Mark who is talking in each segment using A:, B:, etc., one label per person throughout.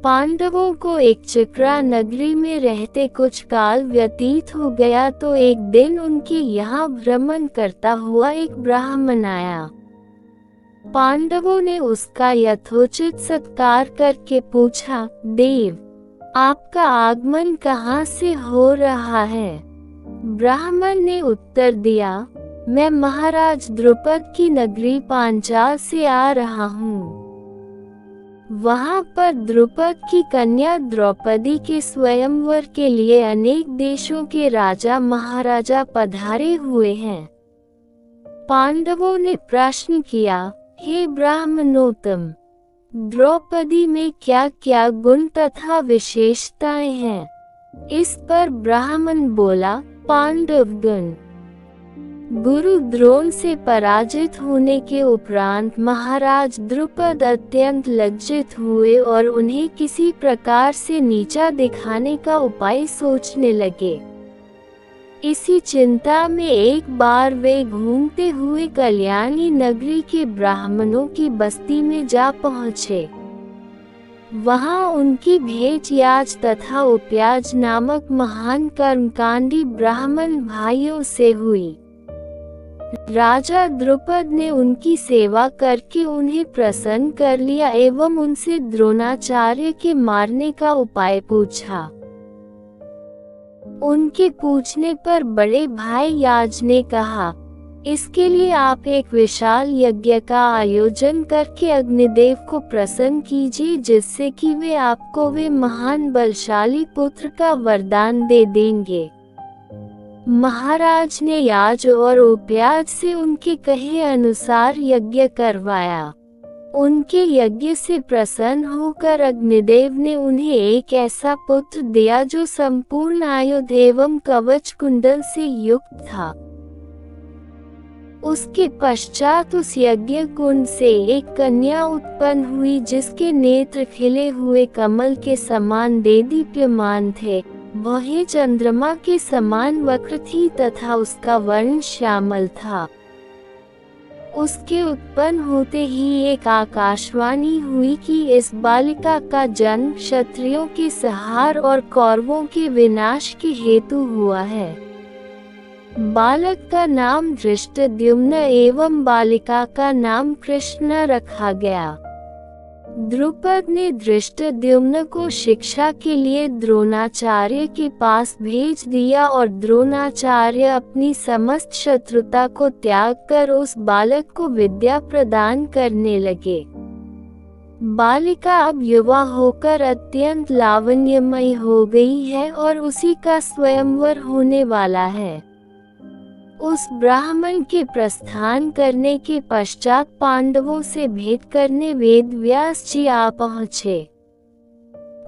A: पांडवों को एक चिक्रा नगरी में रहते कुछ काल व्यतीत हो गया तो एक दिन उनके यहाँ भ्रमण करता हुआ एक ब्राह्मण आया। पांडवों ने उसका यथोचित सत्कार करके पूछा, देव, आपका आगमन कहाँ से हो रहा है? ब्राह्मण ने उत्तर दिया, मैं महाराज द्रुपद की नगरी पांचाल से आ रहा हूँ। वहाँ पर द्रुपद की कन्या द्रौपदी के स्वयंवर के लिए अनेक देशों के राजा महाराजा पधारे हुए हैं। पांडवों ने प्रश्न किया, हे ब्राह्मणोत्तम, द्रौपदी में क्या क्या गुण तथा विशेषताएं हैं? इस पर ब्राह्मण बोला, पांडवगण। गुरु द्रोण से पराजित होने के उपरांत महाराज द्रुपद अत्यंत लज्जित हुए और उन्हें किसी प्रकार से नीचा दिखाने का उपाय सोचने लगे। इसी चिंता में एक बार वे घूमते हुए कल्याणी नगरी के ब्राह्मणों की बस्ती में जा पहुँचे। वहाँ उनकी भेंट याज तथा उपयाज नामक महान कर्मकांडी ब्राह्मण भाइयों से हुई। राजा द्रुपद ने उनकी सेवा करके उन्हें प्रसन्न कर लिया एवं उनसे द्रोणाचार्य के मारने का उपाय पूछा। उनके पूछने पर बड़े भाई याज ने कहा, इसके लिए आप एक विशाल यज्ञ का आयोजन करके अग्निदेव को प्रसन्न कीजिए, जिससे कि वे आपको वे महान बलशाली पुत्र का वरदान दे देंगे। महाराज ने याज और उपयाज से उनके कहे अनुसार यज्ञ करवाया। उनके यज्ञ से प्रसन्न होकर अग्निदेव ने उन्हें एक ऐसा पुत्र दिया जो संपूर्ण आयुध एवं कवच कुंडल से युक्त था। उसके पश्चात उस यज्ञ कुंड से एक कन्या उत्पन्न हुई जिसके नेत्र खिले हुए कमल के समान देदीप्यमान थे। वह चंद्रमा के समान वक्र थी तथा उसका वर्ण श्यामल था। उसके उत्पन्न होते ही एक आकाशवाणी हुई कि इस बालिका का जन्म क्षत्रियों के संहार और कौरवों के विनाश के हेतु हुआ है। बालक का नाम धृष्टद्युम्न एवं बालिका का नाम कृष्णा रखा गया। द्रुपद ने धृष्टद्युम्न को शिक्षा के लिए द्रोणाचार्य के पास भेज दिया और द्रोणाचार्य अपनी समस्त शत्रुता को त्याग कर उस बालक को विद्या प्रदान करने लगे। बालिका अब युवा होकर अत्यंत लावण्यमयी हो गई है और उसी का स्वयंवर होने वाला है। उस ब्राह्मण के प्रस्थान करने के पश्चात पांडवों से भेंट करने वेदव्यास जी आ पहुँचे।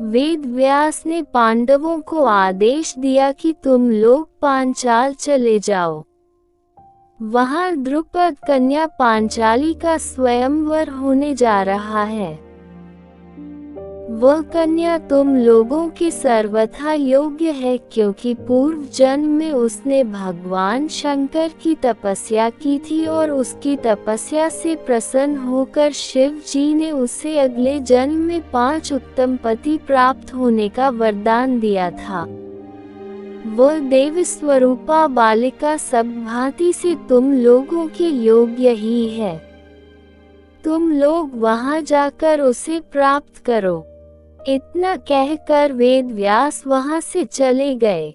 A: वेदव्यास ने पांडवों को आदेश दिया कि तुम लोग पांचाल चले जाओ। वहाँ द्रुपद कन्या पांचाली का स्वयंवर होने जा रहा है। वह कन्या तुम लोगों के सर्वथा योग्य है, क्योंकि पूर्व जन्म में उसने भगवान शंकर की तपस्या की थी और उसकी तपस्या से प्रसन्न होकर शिव जी ने उसे अगले जन्म में 5 उत्तम पति प्राप्त होने का वरदान दिया था। वह देव स्वरूपा बालिका सब भांति से तुम लोगों के योग्य ही है। तुम लोग वहां जाकर उसे प्राप्त करो। इतना कहकर वेदव्यास वहां से चले गए।